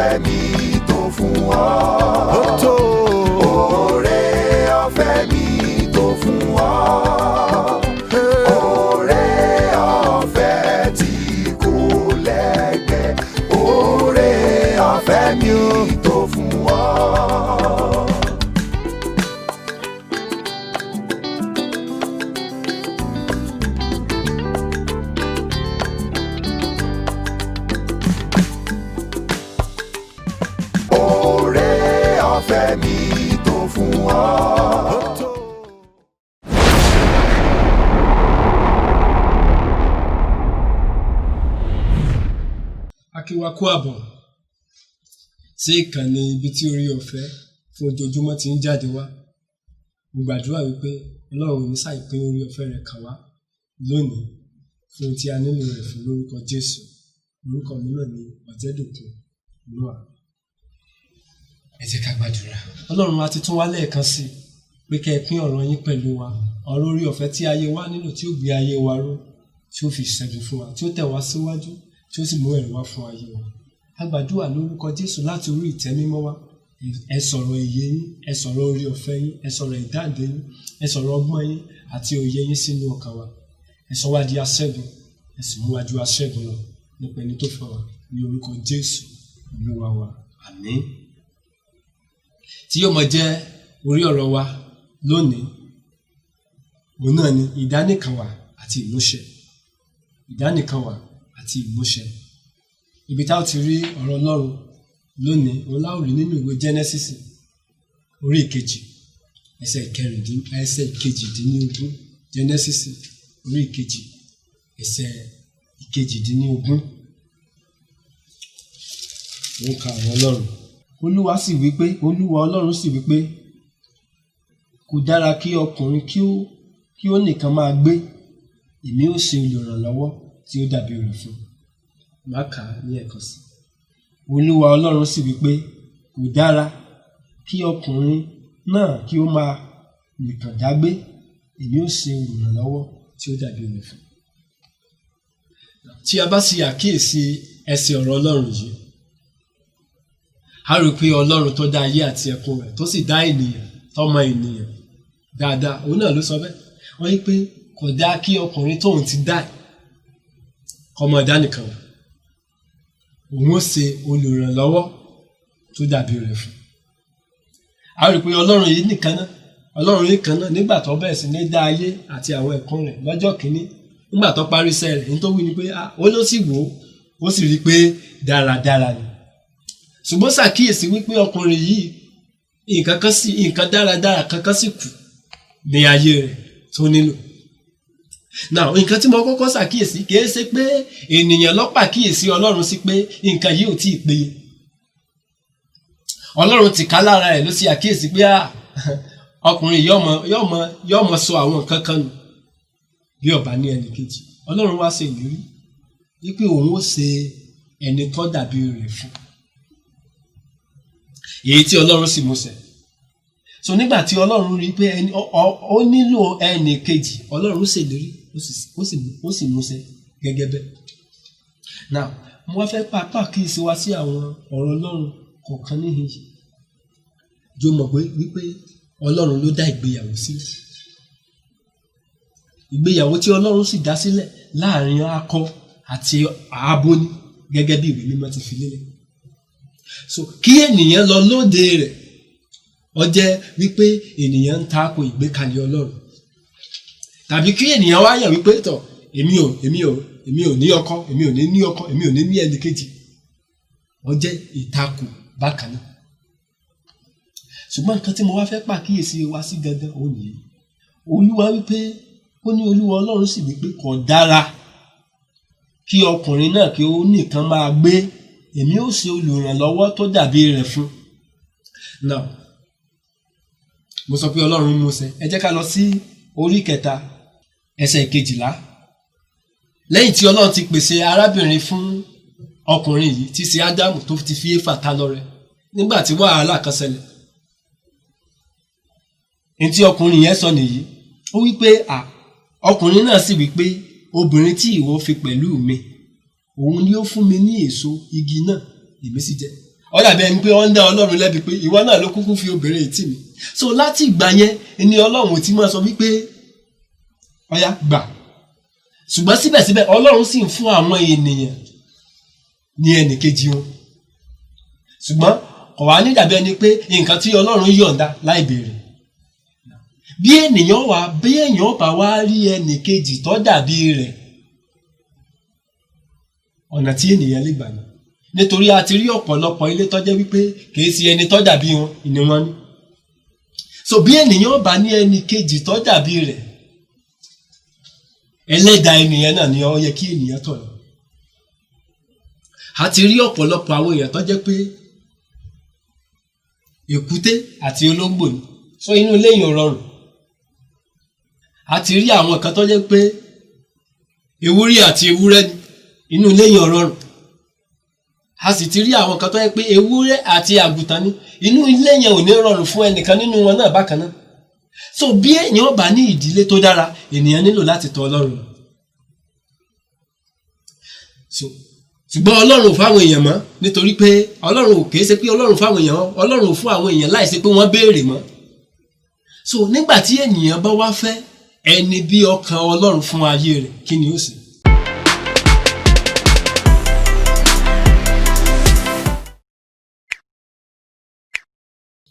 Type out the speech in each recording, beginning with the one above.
ọ̀fẹ́ mi tó fún ọ. Ó tó. Oore ọ̀fẹ́ mi tó fún ọ. Oore ọ̀fẹ́ tí kò lẹ́gbẹ́. Oore ọ̀fẹ́ mi tó fún ọ. Oore ọ̀fẹ́ mi tó fún ọ. Akíwa kú àbọ̀ sí ìkànnì ibi tí orí ọ̀fẹ́ fún ojoojúmọ́ ti ń jáde wá. Mo gbàdúrà wípé Ọlọ́run ní ṣàìpín orí ọ̀fẹ́ rẹ̀ kàn wá lónìí fún ohun tí a nílò rẹ̀ fún lórúkọ Jésù. Orúkọ mi náà ni Ọ̀jẹ́dòkun Noah. Ẹ jẹ́ ká gbàdúrà. Ọlọ́run a ti tún wá lẹ́ẹ̀kan sí i pé kẹ́ ẹ pín ọ̀rọ̀ yín pẹ̀lú wa. Ọ̀rọ̀ orí ọ̀fẹ́ tí ayé wa nílò tí ó gbé ayé wa ró, tí ó fi ṣẹ́gun fún wa, tí ó tẹ̀ wá síwájú, tí ó sì mú ẹ̀rí wá fún ayé wa. A gbàdúrà lórúkọ Jésù láti orí ìtẹ́ mímọ́ wá. Ẹ sọ̀rọ̀ ìyè yín, ẹ sọ̀rọ̀ orí ọ̀fẹ́ yín, ẹ sọ̀rọ̀ ìdáǹdè yín, ẹ sọ̀rọ̀ ọgbọ́n yín àti òye yín sínú ọkàn wa. Ẹ sọ wá di aṣẹ́gun, ẹ sì mú wa ju aṣẹ́gun lọ nípa ẹni tó fẹ́ wa ní orúkọ Jésù Olúwa wa. Àmín. Tí yóò mọ jẹ́ orí ọ̀rọ̀ wa lónìí, òun náà ni ìdánìkanwà àti ìmúṣẹ. Ìdánìkanwà àti ìmúṣẹ. Ibi tá ó ti rí ọ̀rọ̀ Ọlọ́run lónìí, òun láò rí nínú ìwé Genesis orí ìkejì ẹsẹ̀ ìkejìdínlógún. Genesis orí ìkejì ẹsẹ̀ ìkejìdínlógún. Ó ka ọ̀rọ̀ Ọlọ́run. Olúwa Ọlọ́run sì wí pé kò dára kí ọkùnrin kí ó nìkan máa gbé, èmi ó ṣe olùrànlọ́wọ́ tí ó dàbí rẹ̀ fún. Má kà á ní ẹ̀kan sí. Olúwa Ọlọ́run sì wí pé kò dára kí ọkùnrin náà kí ó máa nìkan dágbé, èmi ó ṣe olùrànlọ́wọ́ tí ó dàbí rẹ̀ fún. Tí a bá ṣe àkíyèsí ẹsẹ̀ ọ̀rọ̀ Ọlọ́run yìí, a rò pé Ọlọ́run tó dá ayé àti ẹ̀kún rẹ̀ tó sì dá ènìyàn tọ́mọ ènìyàn dáadáa, òun náà ló sọ bẹ́ẹ̀. Wọ́n yí pé kò dá kí ọkùnrin tóun ti dá kọ́mọ dánìkan wà, òun ó ṣe olùrànlọ́wọ́ tó dàbí rẹ̀ fún. A rò pé Ọlọ́run yìí nìkan náà nígbà tó bẹ̀rẹ̀ sí ní dá ayé àti àwọn ẹ̀kún rẹ̀ lọ́jọ́ kìíní, nígbà tó parí iṣẹ́ rẹ̀ ní tó wí ni pé ó ló sì wò ó sì rí i pé dáradára ni. Ṣùgbọ́n ṣàkíyèsí wípé ọkùnrin yìí nǹkan dáradára kankan sì kù ní ayé rẹ̀ tó nílò. Now, nǹkan tí mo kọ́kọ́ ṣàkíyèsí kìí ṣe pé ènìyàn ló pàkíyèsí Ọlọ́run sí pé nǹkan yìí ò tí ì péye. Ọlọ́run ti ká lára ẹ̀ ló ṣe àkíyèsí pé ọkùnrin yóò mọ sọ àwọn nǹkan kan nù bí ó bá ní ẹnì kejì. Ọlọ́run wá ṣe ìlérí wípé òun ó ṣe ẹni tó dàbí rẹ̀ fún, èyí tí Ọlọ́run sì múṣẹ. So nígbà tí Ọlọ́run rí pé ó nílò ẹnì kejì, Ọlọ́run ṣèlérí ó sì múṣẹ gẹ́gẹ́ bẹ́ẹ̀. Now, mo wá fẹ́ pàkíyèsí wá sí àwọn ọ̀rọ̀ Ọlọ́run kọ̀ọ̀kan níhìn yìí. Jọ mọ̀ pé wípé Ọlọ́run ló dá ìgbéyàwó sílẹ̀. Ìgbéyàwó tí Ọlọ́run sì dá sílẹ̀ láàrin akọ àti abo ni gẹ́gẹ́ bí ìwé mímọ́ ti fi lélẹ̀. So kí ènìyàn lọ lóde rẹ̀, ó jẹ́ wípé ènìyàn ń tako ìgbékalẹ̀ Ọlọ́run. Tàbí kí ènìyàn wá yàn wípé tọ̀ èmi ò ní ọkọ, èmi ò ní ní ẹnì kejì, ó jẹ́ ìtakò bákan náà. Ṣùgbọ́n nǹkan tí mo wá fẹ́ pàkíyèsí wá sí gangan òun nìyí. Olúwa wípé Olúwa Ọlọ́run sì wípé kò dára kí ọkùnrin náà kí ó nìkan máa gbé, èmi ó ṣe olùrànlọ́wọ́ tó dàbí rẹ̀ fún. Now, mo sọ pé Ọlọ́run múṣẹ. Ẹ jẹ́ ká lọ sí orí 3 ẹsẹ̀ 12. Lẹ́yìn tí Ọlọ́run ti pèsè arábìnrin fún ọkùnrin yìí tí ṣe Ádámù tó ti fi Éfà ta lọ́rẹ, nígbà tí wàhálà kan ṣẹlẹ̀, ní tí ọkùnrin yẹn sọ nìyí. Ó wí pé ọkùnrin náà sì wí pé obìnrin tí ìwọ fi pẹ̀lú mi, òun ni ó fún mi ní èso igi náà, èmi sì jẹ. ó dàbí ẹni pé ó ń dá Ọlọ́run lẹ́bi pé ìwọ náà ló kúkú fi obìnrin yìí tì mí. So láti ìgbà yẹn ni Ọlọ́run ti máa sọ wípé ọ̀yá gbà, ṣùgbọ́n síbẹ̀síbẹ̀ Ọlọ́run sì ń fún àwọn ènìyàn ní ẹnìkejì wọn, ṣùgbọ́n kò wá ní dàbí ẹni pé nǹkan tí Ọlọ́run yọ̀ǹda láì béèrè. Bí èèyàn bá wá rí ẹnìkejì tó dàbí rẹ̀, ọ̀nà tí ènìyàn lè gbà ní, nítorí a ti rí ọ̀pọ̀lọpọ̀ ilé tó jẹ́ wípé kìí sí ẹni tó dàbí wọn ni wọ́n ní. So bí ènìyàn bá ní ẹnìkejì tó dàbí rẹ̀, ẹlẹ́dàá ènìyàn náà ni ó yẹ kí ènìyàn tọ̀ lọ. A ti rí ọ̀pọ̀lọpọ̀ àwọn èèyàn tó jẹ́ pé èkúté àti olóńgbò ni, so inú ilé yìí ò rọrùn. A ti rí àwọn kan tó jẹ́ pé ewúrẹ́ àti ewúrẹ́ ni, inú ilé yìí ò rọrùn. A sì ti rí àwọn kan tó jẹ́ pé ewúrẹ́ àti àgùntàn ni, inú ilé yẹn ò ní rọrùn fún ẹnìkan nínú wọn náà bákan náà. So bí èèyàn bá ní ìdílé tó dára, ènìyàn nílò láti tọ̀ Ọlọ́run lọ. Ṣùgbọ́n Ọlọ́run ò fáwọn èèyàn mọ́, nítorí pé Ọlọ́run ò kìí ṣe pé Ọlọ́run fáwọn èèyàn mọ́, Ọlọ́run ò fún àwọn èèyàn láìsí pé wọ́n béèrè mọ́. So nígbà tí ènìyàn bá wá fẹ́ ẹni bí ọkàn Ọlọ́run fún ayé rẹ̀, kí ni ó sì?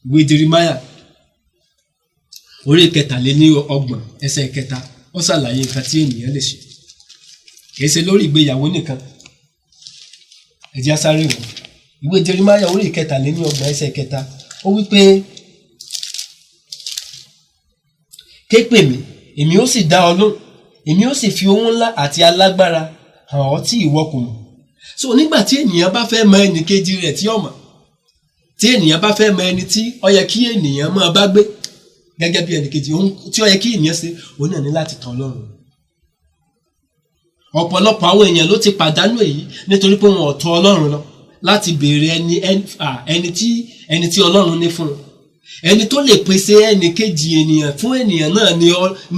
Ìwé Jeremáyà orí 23 ẹsẹ̀ 3 ó ṣàlàyé nǹkan tí ènìyàn lè ṣe, kìí ṣe lórí ìgbéyàwó nìkan. Ẹ jẹ́ á sáré wò. Ìwé Jeremáyà orí 23 ẹsẹ̀ 3 ó wí pé ké pè mí, èmi ó sì dá ọ lóhùn, èmi ó sì fi ohun ńlá àti alágbára hàn ọ́ tí ìwọ kò mọ̀. So nígbà tí ènìyàn bá fẹ́ mọ ẹnìkejì rẹ̀ tí ó mọ̀, tí ènìyàn bá fẹ́ mọ ẹni tí ó yẹ kí ènìyàn máa bá gbé gẹ́gẹ́ bí ẹnìkejì, ohun tí ó yẹ kí ènìyàn ṣe, òun náà ní láti tọ̀ Ọlọ́run. Ọ̀pọ̀lọpọ̀ àwọn èèyàn ló ti pàdánù èyí nítorí pé wọn ò tọ̀ Ọlọ́run lọ láti béèrè ẹni tí Ọlọ́run ní fún wọn. Ẹni tó lè pèsè ẹnìkejì ènìyàn fún ènìyàn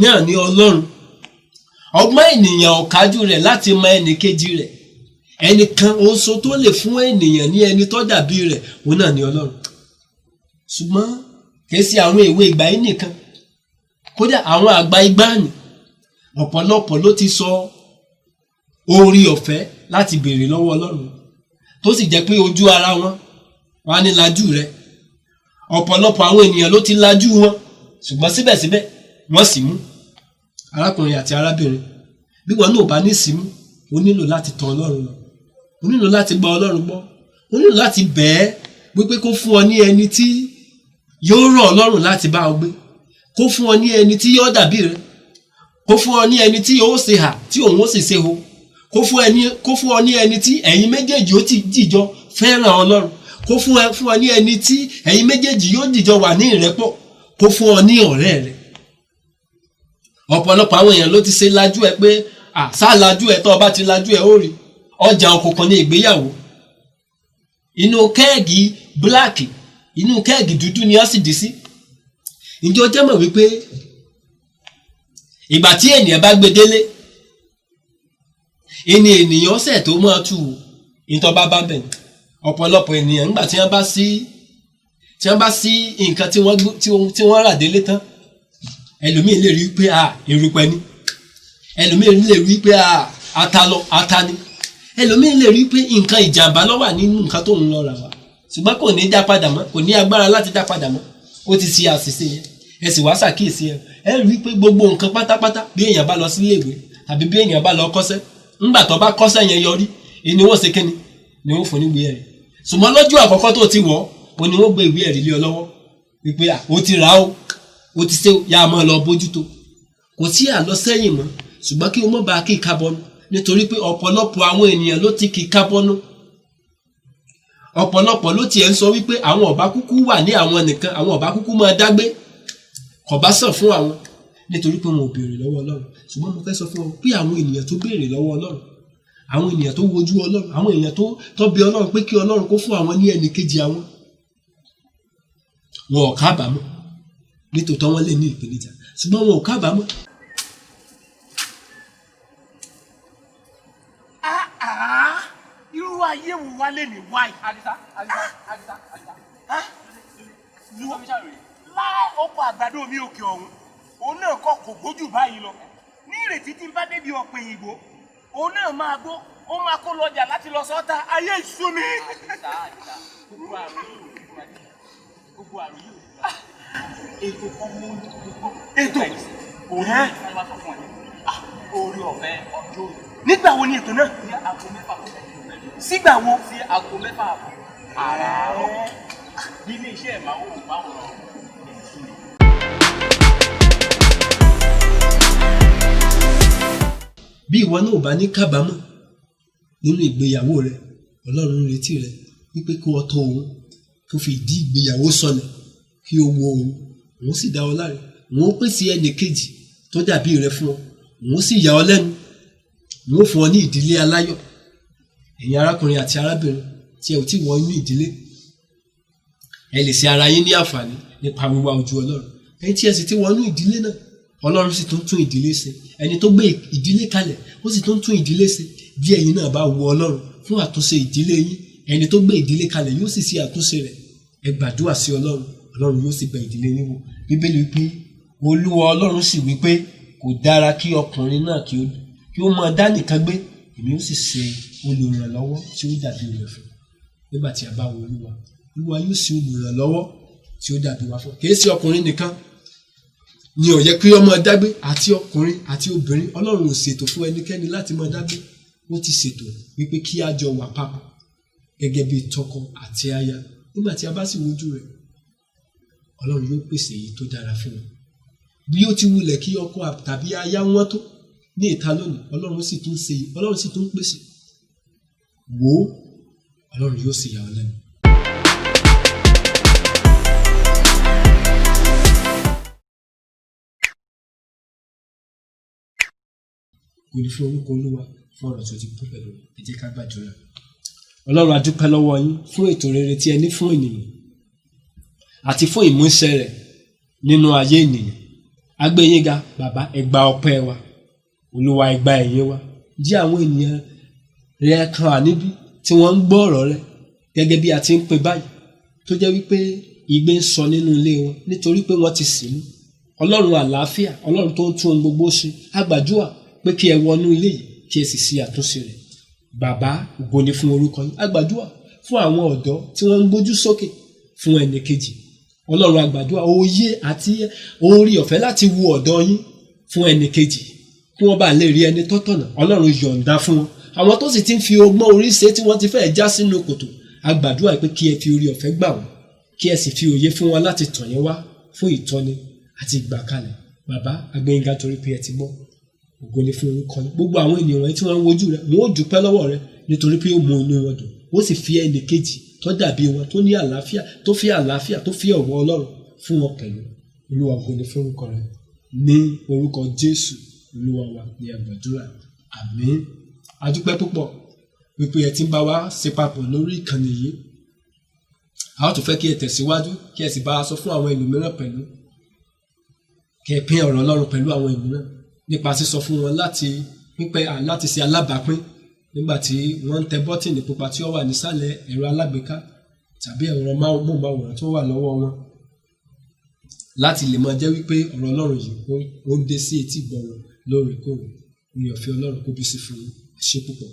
náà ní Ọlọ́run. Ọgbọ́n ènìyàn ò kájú rẹ̀ láti mọ ẹnìkejì rẹ̀. Ẹnìkan oṣù tó lè fún ènìyàn ní ẹni tó dàbí rẹ̀, òun náà ní Ọlọ́run. Ṣùgbọ́n kìí ṣe àwọn èwe ìgbà yìí nìkan, kódà àwọn àgbà ìgbàanì ọ̀pọ̀lọpọ̀ ló ti sọ orí ọ̀fẹ́ láti béèrè lọ́wọ́ Ọlọ́run, tó sì jẹ́ pé ojú ara wọn wá ní lajú rẹ̀. Ọ̀pọ̀lọpọ̀ àwọn ènìyàn ló ti lajú wọn, ṣùgbọ́n síbẹ̀síbẹ̀ wọ́n sì mú. Arákùnrin àti arábìnrin, bí wọn náà bá ní símú, o nílò láti tọ̀ Ọlọ́run lọ, o nílò láti gba Ọlọ́run gbọ́, o nílò láti bẹ̀ẹ́ wípé kó fún ọ ní ẹni tí yóò rọ̀ Ọlọ́run láti bá ọ gbé, kó fún ọ ní ẹni tí yóò dàbí rẹ, kó fún ọ ní ẹni tí yóò ṣe hà tí òun ó sì ṣe ho, kó fún ọ ní ẹni tí ẹ̀yin méjèèjì ó ti dìjọ fẹ́ràn Ọlọ́run, kó fún ọ ní ẹni tí ẹ̀yin méjèèjì yóò dìjọ wà ní ìrẹ́pọ̀, kó fún ọ ní ọ̀rẹ́ rẹ. Ọ̀pọ̀lọpọ̀ àwọn èèyàn ló ti ṣe lajú ẹ pé sáà lajú ẹ, tó o bá ti lajú ẹ ó rí ọjà òkùnkùn ní ìgbéyàwó. Inú kẹ́ẹ̀gì bíláàkì, inú kẹ́ẹ̀gì dúdú ni ó sì dì sí. Ǹjẹ́ o jẹ́ mọ̀ wípé ìgbà tí ènìyàn bá gbé délé, ènìyàn ọ̀sẹ̀ tó máa tù ìtọ́ bá bẹ̀. Ọ̀pọ̀lọpọ̀ ènìyàn nígbà tí wọ́n bá sí nǹkan tí wọ́n rà délé tán, ẹlòmíì lè rí pé erùpẹ̀ ni, ẹlòmíì lè rí pé ata ni, ẹlòmíì lè rí pé nǹkan ìjàmbá ló wà nínú nǹkan tó ń lọ rà wá, ṣùgbọ́n kò ní dá padà mọ́, kò ní agbára láti dá padà mọ́, ó ti ṣe àṣìṣe yẹn. Ẹ sì wá ṣàkíyèsí ẹ rí pé gbogbo nǹkan pátápátá, bí èèyàn bá lọ sí iléèwé tàbí bí èèyàn bá lọ kọ́ṣẹ́, ńgbà tó bá kọ́ṣẹ́ yẹn yọrí, ni wọ́n ṣe kíni, ni wọ́n fún ní ìwé ẹ̀rí. Ṣùgbọ́n lọ́jọ́ àkọ́kọ́ tó ti wọ̀ ó ní wọ́n gbé ìwé ẹ̀rí lé ọ lọ́wọ́ wípé ó ti rà ó ti ṣe yá máa lọ bójútó. Kò sí àlọ sẹ́yìn mọ́, ṣùgbọ́n kí o mọ̀ bá kí kábọ́nù, nítorí pé ọ̀pọ̀lọpọ̀ àwọn ènìyàn ló ti kí kábọ́nù. Ọ̀pọ̀lọpọ̀ ló tiẹ̀ ń sọ wípé àwọn ọ̀bá kúkú wà ní àwọn nìkan, àwọn ọ̀bá kúkú máa dágbé, kò bá sàn fún àwọn, nítorí pé wọn ò béèrè lọ́wọ́ Ọlọ́run. Ṣùgbọ́n mo fẹ́ sọ fún ọ pé àwọn ènìyàn tó béèrè lọ́wọ́ Ọlọ́run, àwọn ènìyàn tó wojú Ọlọ́run, àwọn ènìyàn tó bí Ọlọ́run pé kí Ọlọ́run kó fún àwọn ní ẹnì kejì àwọn, wọn ò kábàámọ̀, nítòótọ́ wọn lè ní ìpèníjà, ṣùgbọ́n wọn ò kábàámọ̀. Irú ayé wo wá lè ní wáyé. Àdìsá. Láì oko àgbàdo mi òkè ọ̀hún òun náà kọ́ kò gbójú báyìí lọ ní ìrètí tí n bá débi ọ̀pẹ̀ ìgbò òun náà máa gbó ó máa kó lọ́jà láti lọ sọ́ta ayé ìṣú mi. Àdìsá gbogbo àrùn yìí ètò kan mú ètò òun ní wọ́n sọ fún ẹ orí ọ̀fẹ́ ọjọ́ òní nígbà wo ni ètò náà ní aago 6 sígbà wo sí aago 6 àràárọ̀ ní ilé iṣẹ́ ìmáwòrán. bí ìwọ náà ò bá ní kábàámọ̀ nínú ìgbéyàwó rẹ Ọlọ́run ń retí rẹ wípé kí wọ́n tọ́ òun kí ó fi ìdí ìgbéyàwó sọlẹ̀ kí ó wo òun sì dá ọ láre òun ó pèsè ẹnì kejì tó dàbí rẹ fún ọ òun sì yà ọ lẹ́nu òun ó fún ọ ní ìdílé aláyọ̀ ẹ̀yin arákùnrin àti arábìnrin tí ẹ ò tí wọ inú ìdílé ẹ lè ṣe ara yín ní àǹfààní nípa wíwá ojú Ọlọ́run ẹ̀yin tí ẹ sì ti wọ inú ìdílé náà Ọlọ́run sì tún ìdílé ṣe ẹni tó gbé ìdílé kalẹ̀ ó sì tún ìdílé ṣe bí ẹ̀yin náà bá wo Ọlọ́run fún àtúnṣe ìdílé yín ẹni tó gbé ìdílé kalẹ̀ yóò sì ṣe àtúnṣe rẹ̀ ẹ gbàdúrà sí Ọlọ́run yóò sì bẹ̀ ìdílé yín wò Bíbélì wípé Olúwa Ọlọ́run sì wípé kò dára kí ọkùnrin náà kí ó máa dá nìkan gbé èmi ó sì ṣe olùrànlọ́wọ́ tí ó dàbí rẹ̀ fún nígbà tí a bá wo Olúwa yóò ṣe olùrànlọ́wọ́ tí ó dàbí wa fún kì í ṣe ọkùnrin nìkan ni ó yẹ kí ọmọ dágbé àti ọkùnrin àti obìnrin Ọlọ́run ò ṣètò fún ẹnikẹ́ni láti máa dágbé ó ti ṣètò wípé kí a jọ wà papọ̀ gẹ́gẹ́ bí tọkọ àti aya nígbà tí a bá sì wojú rẹ̀ Ọlọ́run yóò pèsè èyí tó dára fún wọn bí ó ti wulẹ̀ kí ọkọ tàbí aya wọn tó ní ìta lónìí Ọlọ́run sì tún pèsè wò ó Ọlọ́run yóò sì yà ọ́ lẹ́nu. kò ní fún orúkọ Olúwa fún ọ̀rọ̀ tó ti kú pẹ̀lú ẹ jẹ́ ká gbàdúrà. Ọlọ́run a dúpẹ́ lọ́wọ́ yín fún ètò rere tí ẹ ní fún ènìyàn àti fún ìmúṣẹ rẹ̀ nínú ayé ènìyàn. A gbé yín ga bàbá ẹ gba ọpẹ́ wa Olúwa ẹ gba ẹ̀yìn wa jí àwọn ènìyàn rẹ kan wà níbí tí wọ́n ń gbọ́ ọ̀rọ̀ rẹ gẹ́gẹ́ bí a ti ń pè báyìí tó jẹ́ wípé igbe ń sọ nínú ilé wọn nítorí pé wọ́n ti sìn ín. Ọlọ́run àlàáfíà Ọlọ́run tó ń tún ohun gbogbo ṣe a gbàdúrà pé kí ẹ wọnú ilé yìí kí ẹ sì ṣe àtúnṣe rẹ̀. Bàbá ògo ni fún orúkọ yín a gbàdúrà fún àwọn ọ̀dọ́ tí wọ́n ń gbójú sókè fún ẹnì kejì Ọlọ́run a gbàdúrà òye àti oore ọ̀fẹ́ láti wo ọ̀dọ́ yín fún ẹnì kejì kí wọ́n bá lè rí ẹni tọ́tọ̀nà Ọlọ́run yọ̀ǹda fún wọn àwọn tó sì ti ń fi ọgbọ́n orí ṣe tí wọ́n ti fẹ́ já sínú kòtò a gbàdúrà pé kí ẹ fi oore ọ̀fẹ́ gbà wọ́n kí ẹ sì fi òye fún wọn láti tàn yín wá fún ìtọ́ni àti ìgbàkalẹ̀. Bàbá agbẹ́yìnká torí pé ẹ ti gbọ́ ògo ni fún orúkọ yín gbogbo àwọn ènìyàn rẹ tí wọ́n ń wojú rẹ wọ́n ó dúpẹ́ lọ́wọ́ rẹ nítorí pé ó mú inú wọn dùn wọ́n sì fi ẹnì kejì tó dàbí wọn tó ní àlàáfíà tó fi ọ̀wọ̀ Ọlọ́run fún wọn pẹ̀lú. Olúwa ògo ni fún orúkọ rẹ ní orúkọ Jésù Olúwa wa ní àgbàdúrà àmín. A dúpẹ́ púpọ̀ wípé ẹ ti ń bá wa ṣe papọ̀ lórí ìkànnì yìí a ó tún fẹ́ kí ẹ tẹ̀síwájú kí ẹ sì bá a sọ fún àwọn ẹlòmíràn pẹ̀lú kí ẹ pín ọ̀rọ̀ Ọlọ́run pẹ̀lú àwọn ẹlòmíràn nípa sísọ fún wọn láti ṣe alábàápín nígbà tí wọ́n ń tẹ bọ́tìnì pupa tí ó wà nísàlẹ̀ ẹ̀rọ alágbèéká tàbí ẹ̀rọ móhùnmáwòrán tó wà lọ́wọ́ wọn láti lè máa jẹ́ wípé ọ̀rọ̀ Ọlọ́run yìí ó dé sí etí ìgbọ́ wọn lóòrèkóòrè ní ọ̀fẹ́ Ọlọ́run kó bí sí fún yín ẹ ṣé púpọ̀.